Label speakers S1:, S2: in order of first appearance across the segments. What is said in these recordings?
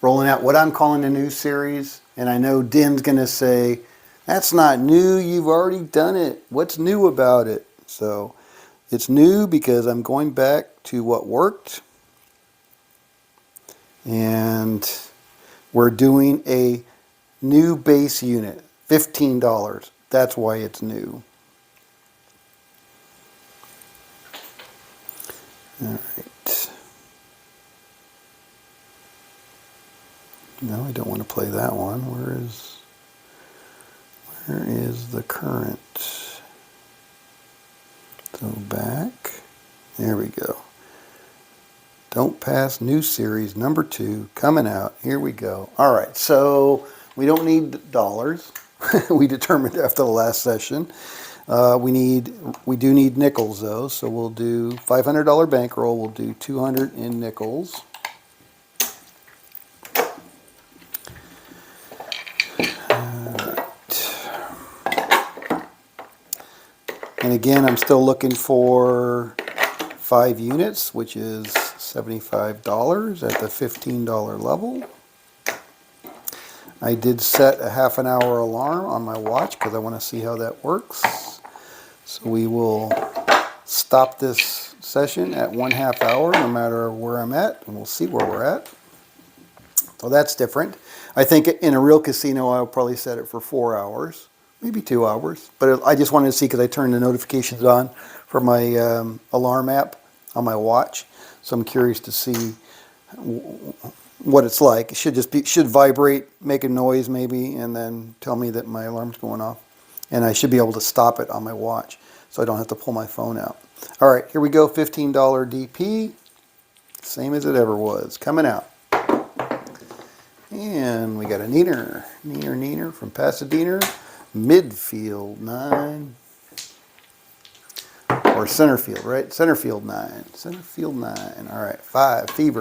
S1: rolling out what I'm calling a new series. And I know Den's going to say, that's not new. You've already done it. What's new about it? So it's new because I'm going back to what worked. And we're doing a new base unit, $15. That's why it's new. All right. No, I don't want to play that one. Where is the current? Go back. There we go. Don't Pass new series number 2 coming out. Here we go. All right, so we don't need dollars. We determined after the last session. We do need nickels though, so we'll do $500 bankroll. We'll do 200 in nickels. And again, I'm still looking for 5 units, which is $75 at the $15 level. I did set a half an hour alarm on my watch because I want to see how that works. So we will stop this session at 1/2 hour no matter where I'm at, and we'll see where we're at. So that's different. I think in a real casino I'll probably set it for 4 hours, maybe 2 hours. But I just wanted to see because I turned the notifications on for my alarm app on my watch. So I'm curious to see what it's like. It should vibrate, make a noise maybe, and then tell me that my alarm's going off. And I should be able to stop it on my watch so I don't have to pull my phone out. All right, here we go, $15 DP. Same as it ever was, coming out. And we got a Neener from Pasadena. Midfield 9. Or center field, right? Center field 9. Center field 9. All right, 5, Fever.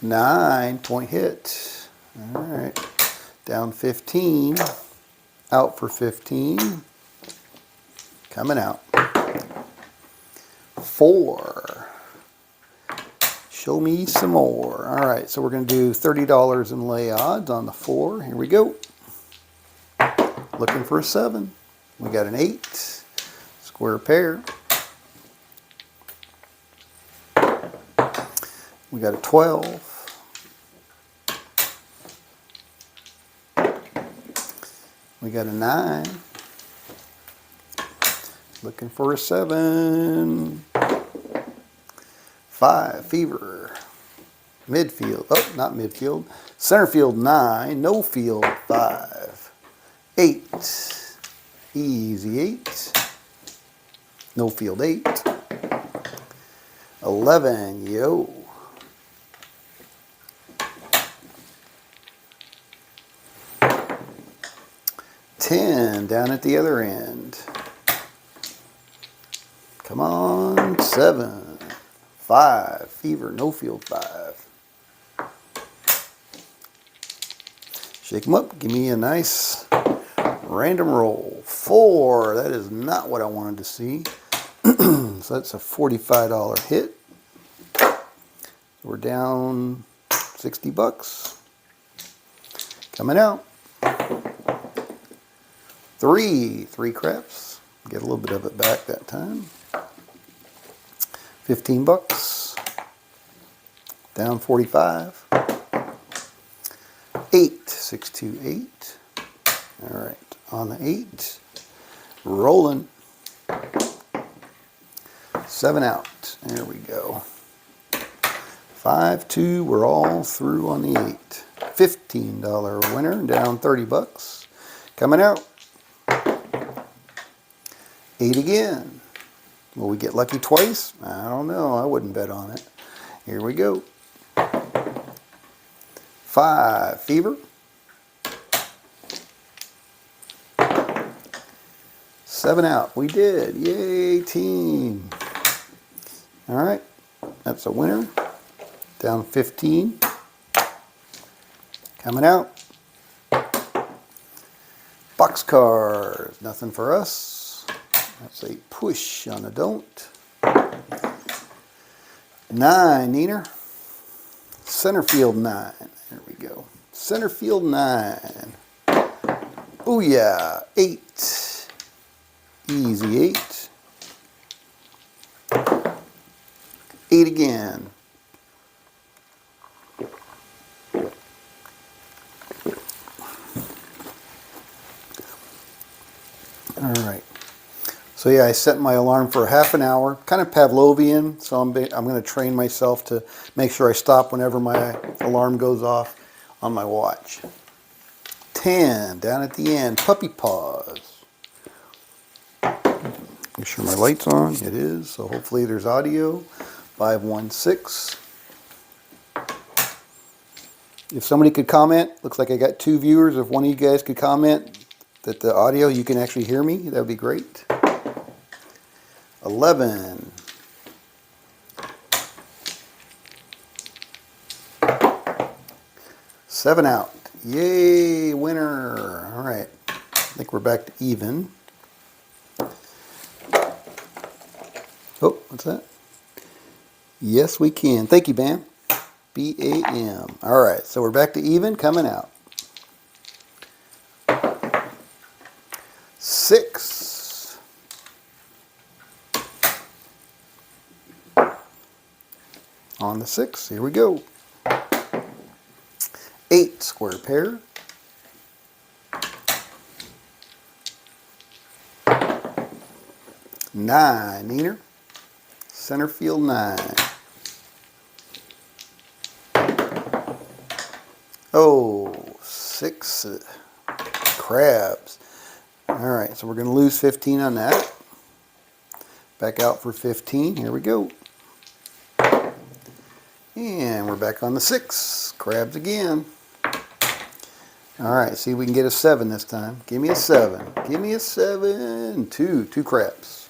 S1: 9, point hit. All right, down 15. Out for 15. Coming out. 4. Show me some more. All right, so we're going to do $30 in lay odds on the 4. Here we go. Looking for a 7. We got an 8. Square pair. We got a 12. We got a 9. Looking for a 7. 5, Fever. Midfield, oh, not midfield. Center field 9, no field 5. 8, easy 8. No field 8. 11, yo. 10 down at the other end. Come on, 7. 5, Fever, no field 5. Shake them up, give me a nice random roll. 4, that is not what I wanted to see. So that's a $45 hit. We're down 60 bucks. Coming out. 3 craps. Get a little bit of it back that time. 15 bucks. Down 45. 8, 6, 2, 8. All right, on the 8. Rolling. 7 out. There we go. 5, 2. We're all through on the 8. $15 winner, down 30 bucks. Coming out. 8 again. Will we get lucky twice? I don't know. I wouldn't bet on it. Here we go. 5, Fever. 7 out. We did. Yay, team. All right. That's a winner. Down 15. Coming out. Boxcars. Nothing for us. That's a push on a don't. 9, Neener. Center field 9. There we go. Center field 9. Booyah. 8. Easy 8. 8 again. All right. So yeah, I set my alarm for half an hour, kind of Pavlovian. So I'm going to train myself to make sure I stop whenever my alarm goes off on my watch. 10 down at the end, puppy paws. Make sure my light's on. It is. So hopefully there's audio. 516. If somebody could comment, looks like I got 2 viewers. If one of you guys could comment that the audio, you can actually hear me, that would be great. 11. 7 out. Yay, winner. All right. I think we're back to even. Oh, what's that? Yes, we can. Thank you, Bam. B-A-M. All right, so we're back to even, coming out. 6. On the 6, here we go. 8, square pair. 9, Neener. Center field 9. Oh, 6 crabs. All right, so we're going to lose 15 on that. Back out for 15. Here we go. And we're back on the 6. Crabs again. All right, see if we can get a 7 this time. Give me a 7. Give me a 7. 2 crabs.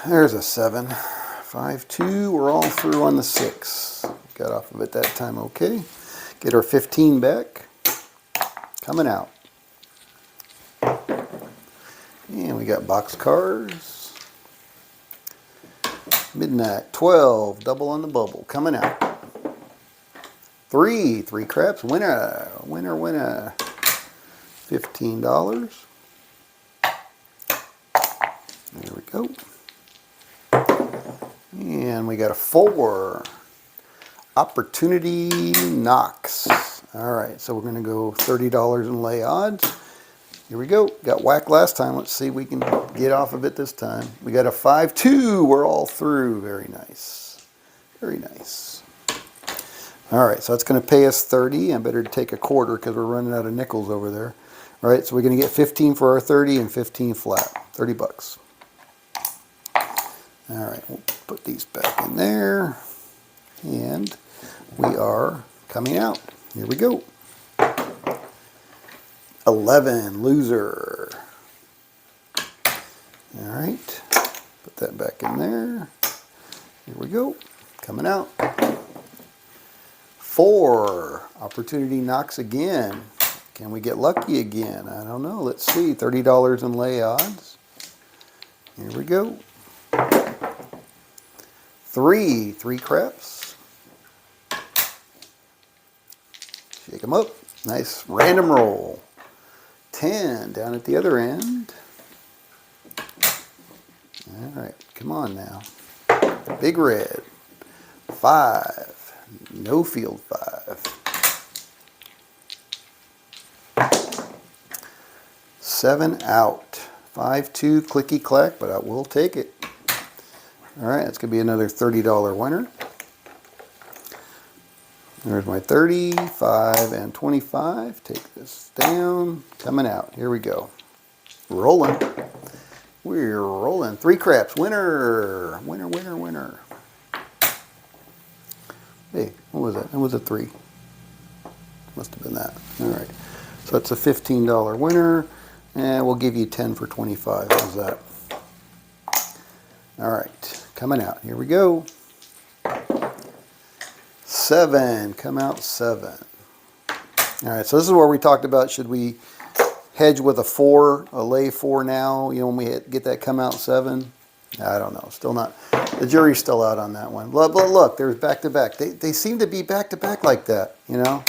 S1: There's a 7. 5, 2. We're all through on the 6. Got off of it that time, okay. Get our 15 back. Coming out. And we got box cars. Midnight. 12. Double on the bubble. Coming out. 3 craps. Winner. Winner, winner. $15. There we go. And we got a 4. Opportunity knocks. All right, so we're going to go $30 in lay odds. Here we go. Got whacked last time. Let's see if we can get off of it this time. We got a 5-2. We're all through. Very nice. Very nice. All right, so that's going to pay us 30. I better take a quarter because we're running out of nickels over there. All right, so we're going to get 15 for our 30 and 15 flat. 30 bucks. All right, we'll put these back in there. And we are coming out. Here we go. 11, loser. All right, put that back in there. Here we go. Coming out. 4, opportunity knocks again. Can we get lucky again? I don't know. Let's see. $30 in lay odds. Here we go. 3 craps. Shake them up. Nice random roll. 10 down at the other end. All right, come on now. Big red. 5. No field 5. 7 out. 5-2 clicky clack, but I will take it. All right, that's going to be another $30 winner. There's my 30, 5, and 25. Take this down. Coming out. Here we go. Rolling. We're rolling. 3 craps. Winner. Winner, winner, winner. Hey, what was that? That was a 3. Must have been that. All right. So that's a $15 winner. And we'll give you 10 for 25. How's that? All right. Coming out. Here we go. 7. Come out 7. All right. So this is where we talked about should we hedge with a 4, a lay 4 now, you know, when we get that come out 7. I don't know. Still not. The jury's still out on that one. Look, there's back to back. They seem to be back to back like that, you know.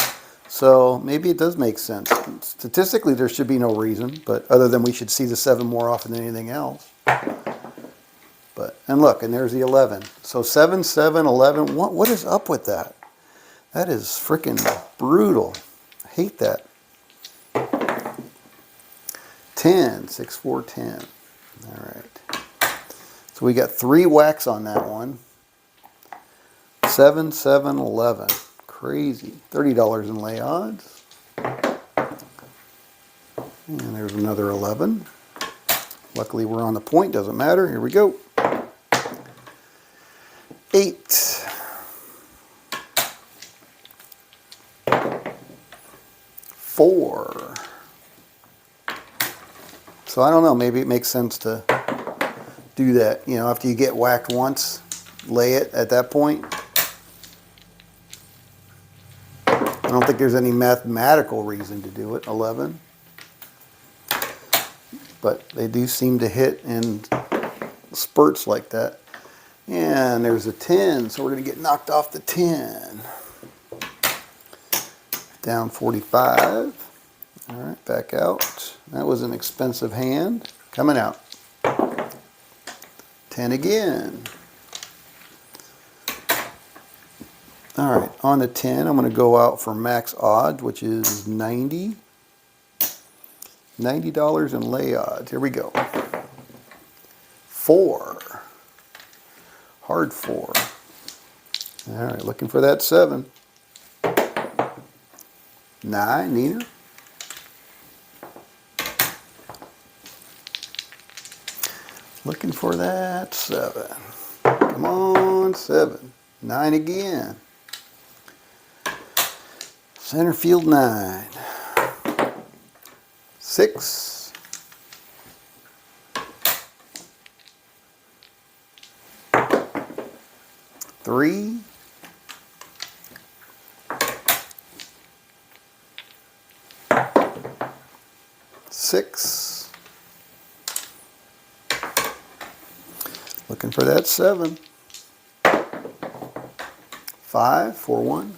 S1: So maybe it does make sense. Statistically, there should be no reason, but other than we should see the 7 more often than anything else. But and look, and there's the 11. So 7, 7, 11. What is up with that? That is freaking brutal. I hate that. 10, 6, 4, 10. All right. So we got 3 whacks on that one. 7, 7, 11. Crazy. $30 in lay odds. And there's another 11. Luckily we're on the point, doesn't matter. Here we go. 8. 4. So I don't know, maybe it makes sense to do that, you know, after you get whacked once, lay it at that point. I don't think there's any mathematical reason to do it, 11. But they do seem to hit in spurts like that. And there's a 10, so we're going to get knocked off the 10. Down 45. All right, back out. That was an expensive hand. Coming out. 10 again. All right, on the 10, I'm going to go out for max odds, which is 90. $90 in lay odds. Here we go. 4. Hard 4. All right, looking for that 7. 9, neither. Looking for that 7. Come on, 7. 9 again. Center field 9. 6. 3. 6. Looking for that 7. 5, 4, 1.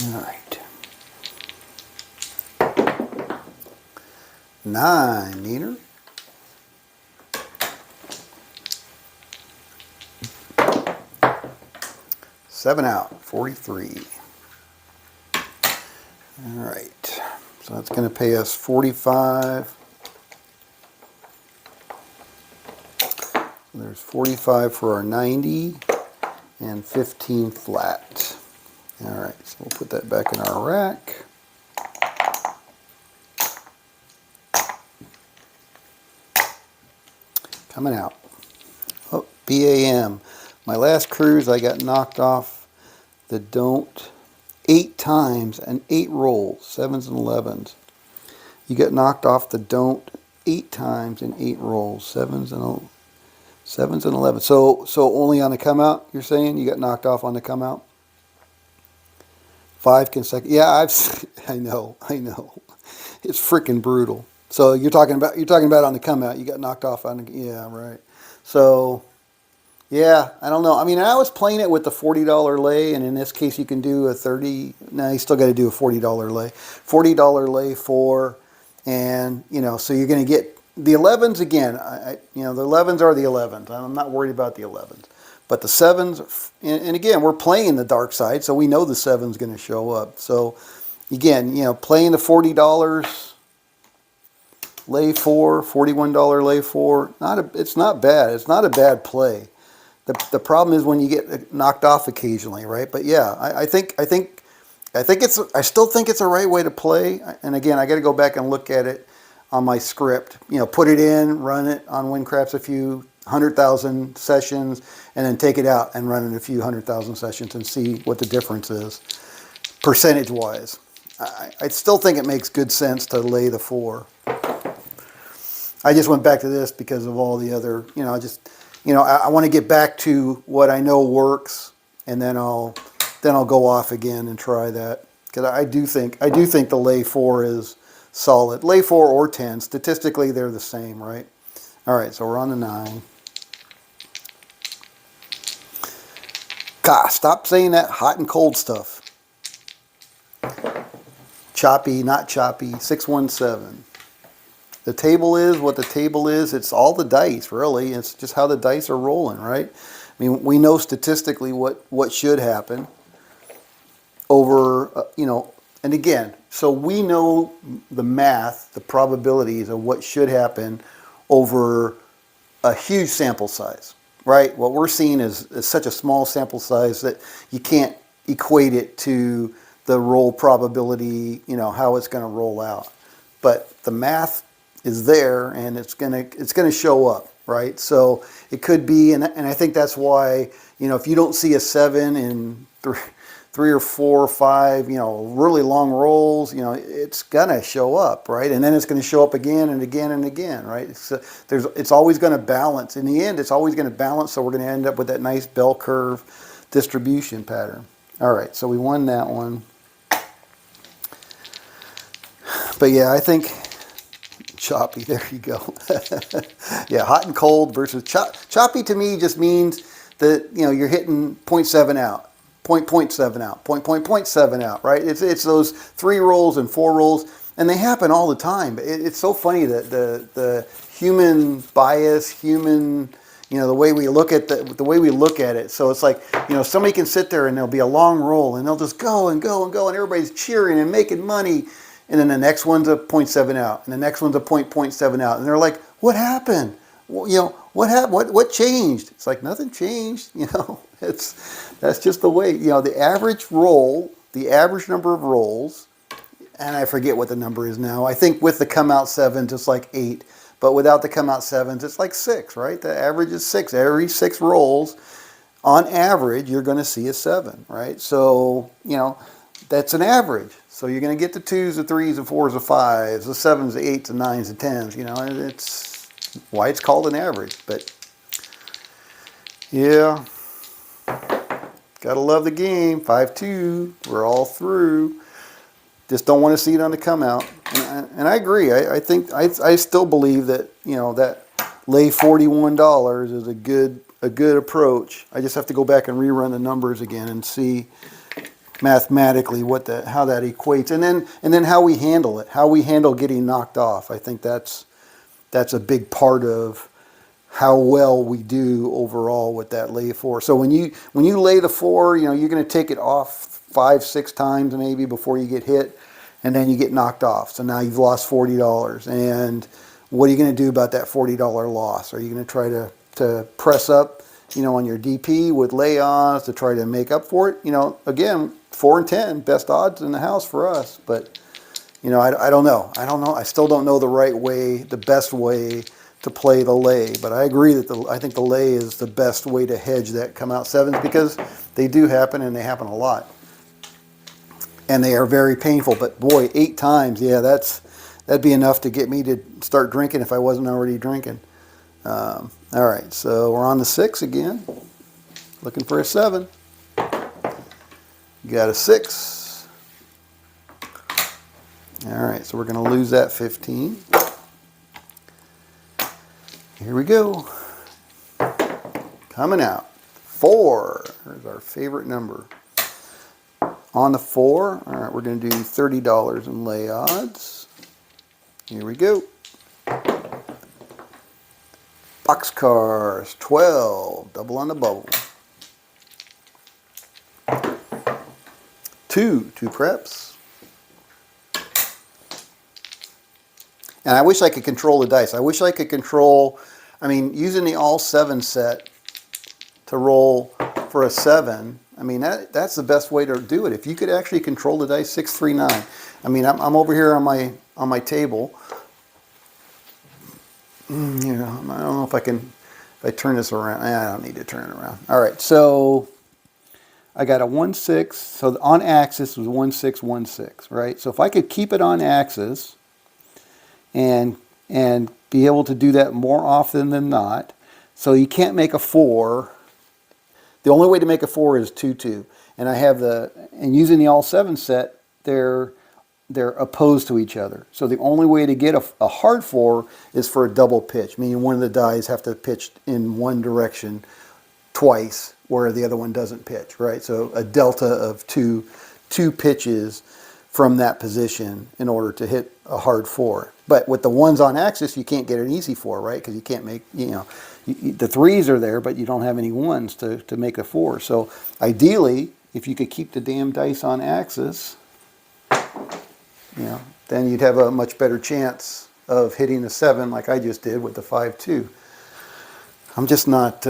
S1: All right. 9, neater. 7 out, 43. All right, so that's going to pay us 45. There's 45 for our 90 and 15 flat. All right, so we'll put that back in our rack. Coming out. Oh, BAM. My last cruise, I got knocked off the don't 8 times and 8 rolls, 7s and 11s. You get knocked off the don't 8 times and 8 rolls, 7s and 11s. So only on the come out, you're saying? You got knocked off on the come out? 5 consecutive. Yeah, I know. It's freaking brutal. So you're talking about on the come out. You got knocked off on the, yeah, right. So yeah, I don't know. I mean, I was playing it with the $40 lay, and in this case, you can do a 30. No, you still got to do a $40 lay. $40 lay 4, and you know, so you're going to get the 11s again. The 11s are the 11s. I'm not worried about the 11s, but the 7s, and again, we're playing the dark side, so we know the 7's going to show up. So again, you know, playing the $40 lay 4, $41 lay 4. It's not bad. It's not a bad play. The problem is when you get knocked off occasionally, right? But yeah, I still think it's a right way to play. And again, I got to go back and look at it on my script. You know, put it in, run it on WinCraps a few 100,000 sessions, and then take it out and run it a few 100,000 sessions and see what the difference is, percentage-wise. I still think it makes good sense to lay the 4. I just went back to this because of all the other, I want to get back to what I know works, and then I'll go off again and try that, because I do think the lay 4 is solid. Lay 4 or 10, statistically they're the same, right? All right, so we're on the 9. God, stop saying that hot and cold stuff. Choppy, not choppy, 617. The table is what the table is. It's all the dice, really. It's just how the dice are rolling, right? I mean, we know statistically what should happen over, and again, so we know the math, the probabilities of what should happen over a huge sample size, right? What we're seeing is such a small sample size that you can't equate it to the roll probability, how it's going to roll out. But the math is there, and it's gonna show up, right? So it could be, and I think that's why, if you don't see a 7 in three or 4 or 5, really long rolls, it's gonna show up, right? And then it's gonna show up again and again and again, right? It's always gonna balance. In the end, it's always gonna balance, so we're gonna end up with that nice bell curve distribution pattern. All right, so we won that one. But yeah, I think choppy, there you go. Yeah, hot and cold versus choppy to me just means that, you're hitting 0.7 out, 0.7 out, 0.7 out, right? It's those 3 rolls and 4 rolls, and they happen all the time. It's so funny that the human bias, the way we look at the way we look at it. So it's like, somebody can sit there and there'll be a long roll and they'll just go and go and go, and everybody's cheering and making money. And then the next one's a 0.7 out, and the next one's a 0.7 out, and they're like, "What happened? Well, what happened? What changed?" It's like nothing changed. That's just the way. The average roll, the average number of rolls, and I forget what the number is now. I think with the come out 7s, it's like 8, but without the come out 7s, it's like 6, right? The average is 6. Every 6 rolls, on average, you're going to see a 7, right? So that's an average. So you're going to get the 2s, the 3s, the 4s, the 5s, the 7s, the 8s, the 9s, the 10s. And it's why it's called an average. But yeah, gotta love the game. 5-2. We're all through. Just don't want to see it on the come out. And I agree. I think I still believe that that lay $41 is a good approach. I just have to go back and rerun the numbers again and see mathematically how that equates, and then how we handle it, how we handle getting knocked off. I think that's a big part of how well we do overall with that lay 4. So when you lay the 4, you're going to take it off 5-6 times maybe before you get hit, and then you get knocked off. So now you've lost $40, and what are you going to do about that $40 loss? Are you going to try to press up, on your DP with lay-ons to try to make up for it? Again, 4 and 10, best odds in the house for us. But, I don't know. I still don't know the best way to play the lay. But I agree that I think the lay is the best way to hedge that come out 7s, because they do happen, and they happen a lot. And they are very painful. But boy, 8 times, yeah, that'd be enough to get me to start drinking if I wasn't already drinking. All right, so we're on the 6 again. Looking for a 7. Got a 6. All right, so we're going to lose that 15. Here we go. Coming out. 4. There's our favorite number. On the 4, all right, we're going to do $30 in lay odds. Here we go. Boxcars, 12, double on the bubble. 2 preps. And I wish I could control the dice. I wish I could control, using the all 7 set to roll for a 7. That's the best way to do it. If you could actually control the dice, 6, 3, 9. I'm over here on my table. I don't know if I turn this around. I don't need to turn it around. All right, so I got a 1-6. So on axis was 1-6, 1-6, right? So if I could keep it on axis and be able to do that more often than not. So you can't make a 4. The only way to make a 4 is 2-2. And I have and using the all 7 set, they're opposed to each other. So the only way to get a hard 4 is for a double pitch, meaning one of the dies have to pitch in one direction twice, where the other one doesn't pitch, right? So a delta of two pitches from that position in order to hit a hard 4. But with the ones on axis, you can't get an easy 4, right? Because you can't make, the 3s are there, but you don't have any 1s to make a 4. So ideally, if you could keep the damn dice on axis, then you'd have a much better chance of hitting a 7 like I just did with the 5-2. I'm just not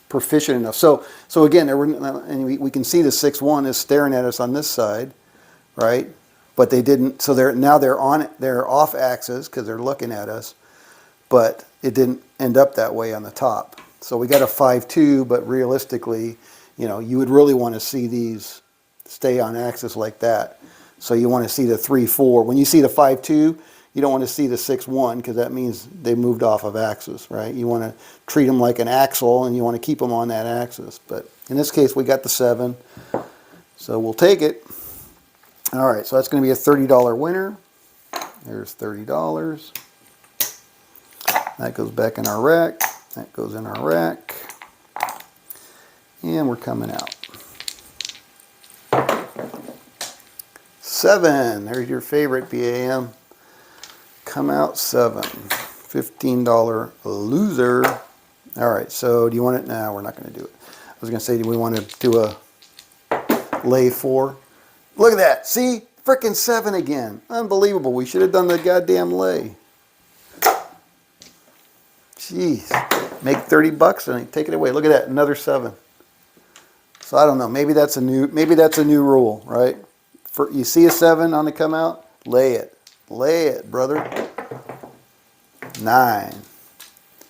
S1: proficient enough. So again, and we can see the 6-1 is staring at us on this side, right? But they didn't. So they're off axis because they're looking at us, but it didn't end up that way on the top. So we got a 5-2, but realistically, you would really want to see these stay on axis like that. So you want to see the 3-4. When you see the 5-2, you don't want to see the 6-1 because that means they moved off of axis, right? You want to treat them like an axle and you want to keep them on that axis. But in this case, we got the 7, so we'll take it. All right, so that's going to be a $30 winner. There's $30. That goes back in our rack. That goes in our rack. And we're coming out. 7. There's your favorite BAM. Come out 7. $15 loser. All right, so do you want it? No, we're not going to do it. I was going to say, do we want to do a lay 4? Look at that. See? Frickin' 7 again. Unbelievable. We should have done the goddamn lay. Jeez. Make $30 and take it away. Look at that. Another 7. So I don't know. Maybe that's a new rule, right? You see a 7 on the come out? Lay it. Lay it, brother. 9.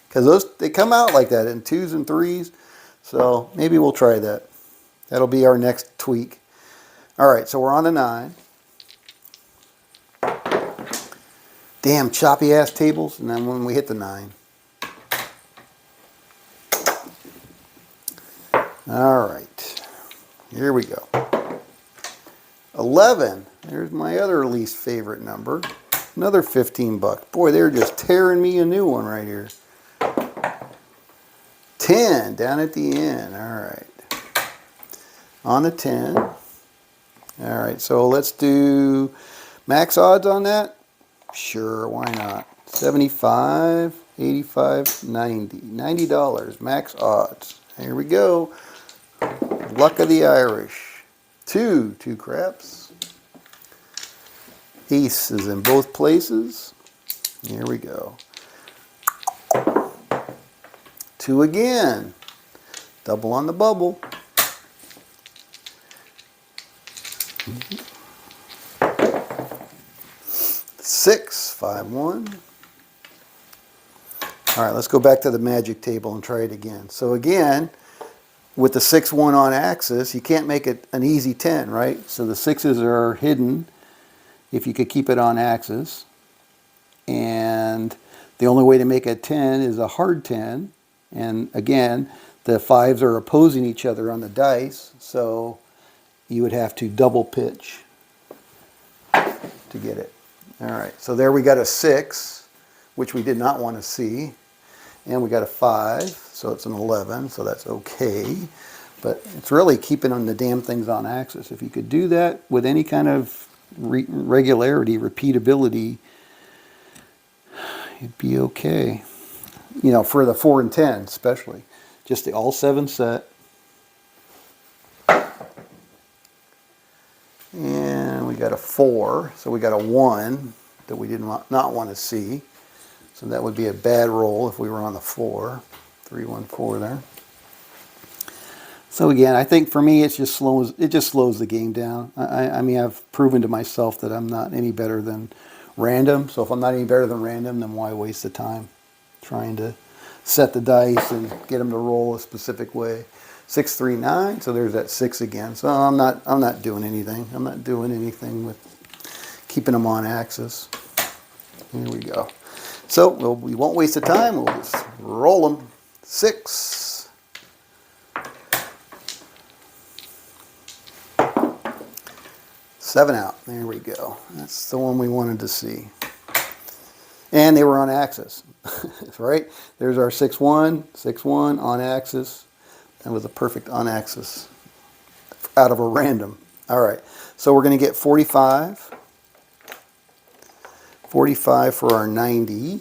S1: Because they come out like that in 2s and 3s. So maybe we'll try that. That'll be our next tweak. All right, so we're on to 9. Damn choppy ass tables. And then when we hit the 9. All right. Here we go. 11. There's my other least favorite number. Another $15. Boy, they're just tearing me a new one right here. 10 down at the end. All right. On the 10. All right, so let's do max odds on that. Sure, why not? 75, 85, 90. $90 max odds. Here we go. Luck of the Irish. 2 craps. Ace is in both places. Here we go. 2 again. Double on the bubble. 6, 5, 1. All right, let's go back to the magic table and try it again. So again, with the 6-1 on axis, you can't make it an easy 10, right? So the 6s are hidden if you could keep it on axis. And the only way to make a 10 is a hard 10. And again, the 5s are opposing each other on the dice, so you would have to double pitch to get it. All right, so there we got a 6, which we did not want to see. And we got a 5, so it's an 11, so that's okay. But it's really keeping on the damn things on axis. If you could do that with any kind of regularity, repeatability, it'd be okay. For the 4 and 10 especially. Just the all 7 set. And we got a 4, so we got a 1 that we did not want to see. So that would be a bad roll if we were on the 4. 3, 1, 4 there. So again, I think for me it just slows the game down. I mean, I've proven to myself that I'm not any better than random. So if I'm not any better than random, then why waste the time trying to set the dice and get them to roll a specific way? 6, 3, 9. So there's that 6 again. So I'm not doing anything. I'm not doing anything with keeping them on axis. Here we go. So we won't waste the time. We'll just roll them. 6. 7 out. There we go. That's the one we wanted to see. And they were on axis. Right? There's our 6-1, 6-1 on axis. That was a perfect on axis out of a random. All right. So we're going to get 45. 45 for our 90.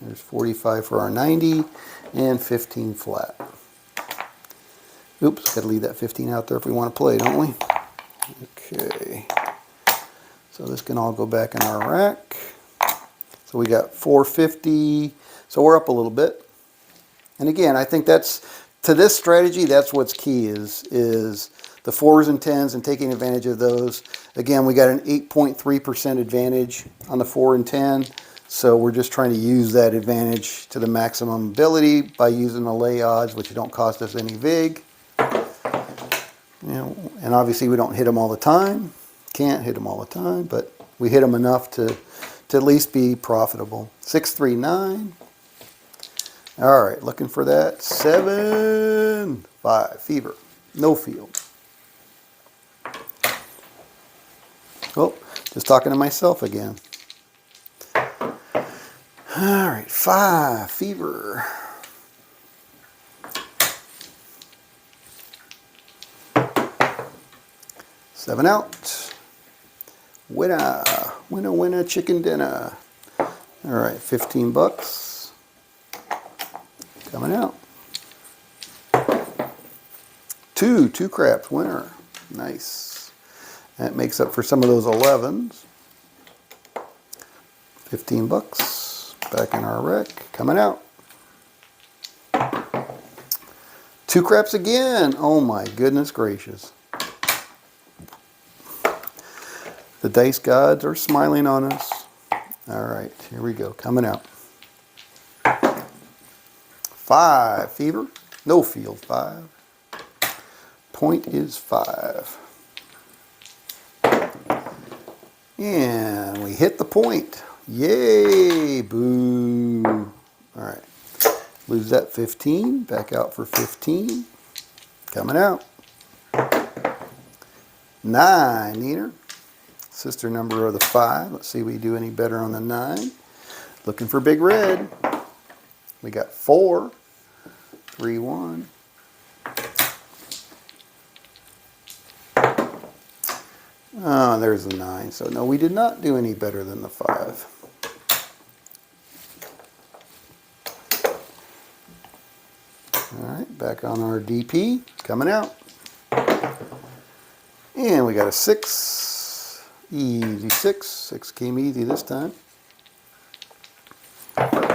S1: There's 45 for our 90 and 15 flat. Oops, got to leave that 15 out there if we want to play, don't we? Okay. So this can all go back in our rack. So we got 450. So we're up a little bit. And again, I think that's, to this strategy, that's what's key is the 4s and 10s and taking advantage of those. Again, we got an 8.3% advantage on the 4 and 10. So we're just trying to use that advantage to the maximum ability by using the lay odds, which don't cost us any vig. You know, and obviously we don't hit them all the time. Can't hit them all the time, but we hit them enough to at least be profitable. 639. All right, looking for that. 7, 5. Fever. No field. Oh, just talking to myself again. All right, 5. Fever. Seven out. Winner. Winner, winner, chicken dinner. All right, 15 bucks. Coming out. 2 craps. Winner. Nice. That makes up for some of those 11s. 15 bucks. Back in our rack. Coming out. 2 craps again. Oh my goodness gracious. The dice gods are smiling on us. All right, here we go. Coming out. 5. Fever. No field. 5. Point is 5. And we hit the point. Yay! Boo. All right. Lose that 15. Back out for 15. Coming out. 9. Neener. Sister number of the 5. Let's see if we do any better on the 9. Looking for big red. We got 4. 3, 1. Oh, there's the 9. So no, we did not do any better than the 5. All right, back on our DP. Coming out. And we got a 6. Easy 6. 6 came easy this time. 9.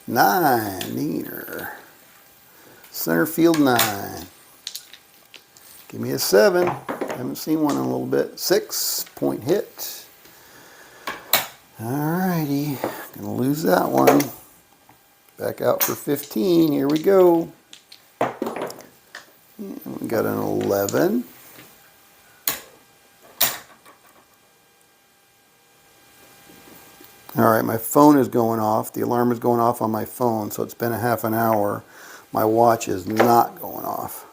S1: Neener. Center field 9. Give me a 7. Haven't seen one in a little bit. 6. Point hit. Alrighty. Gonna lose that one. Back out for 15. Here we go. And we got an 11. Alright, my phone is going off. The alarm is going off on my phone, so it's been a half an hour. My watch is not going off.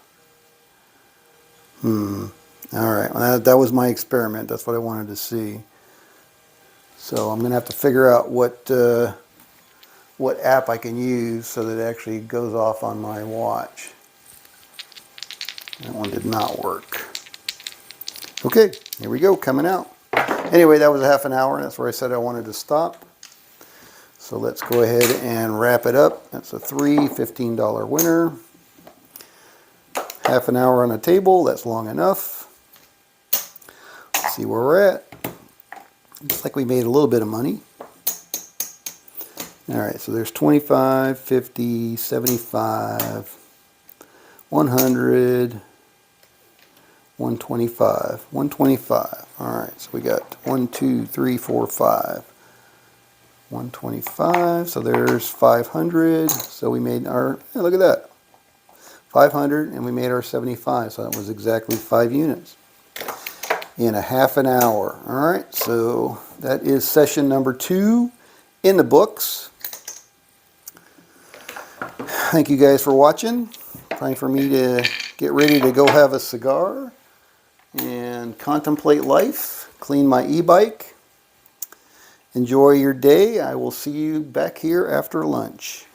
S1: Alright, well, that was my experiment. That's what I wanted to see. So I'm going to have to figure out what app I can use so that it actually goes off on my watch. That one did not work. Okay, here we go, coming out. Anyway, that was a half an hour. That's where I said I wanted to stop. So let's go ahead and wrap it up. That's a $15 winner. Half an hour on the table. That's long enough. Let's see where we're at. Looks like we made a little bit of money. All right, so there's 25, 50, 75, 100, 125, 125. All right, so we got 1, 2, 3, 4, 5. 125, so there's 500. So we made our, hey, look at that. 500, and we made our 75. So that was exactly 5 units in a half an hour. All right, so that is session number 2 in the books. Thank you guys for watching. Time for me to get ready to go have a cigar and contemplate life, clean my e-bike. Enjoy your day. I will see you back here after lunch.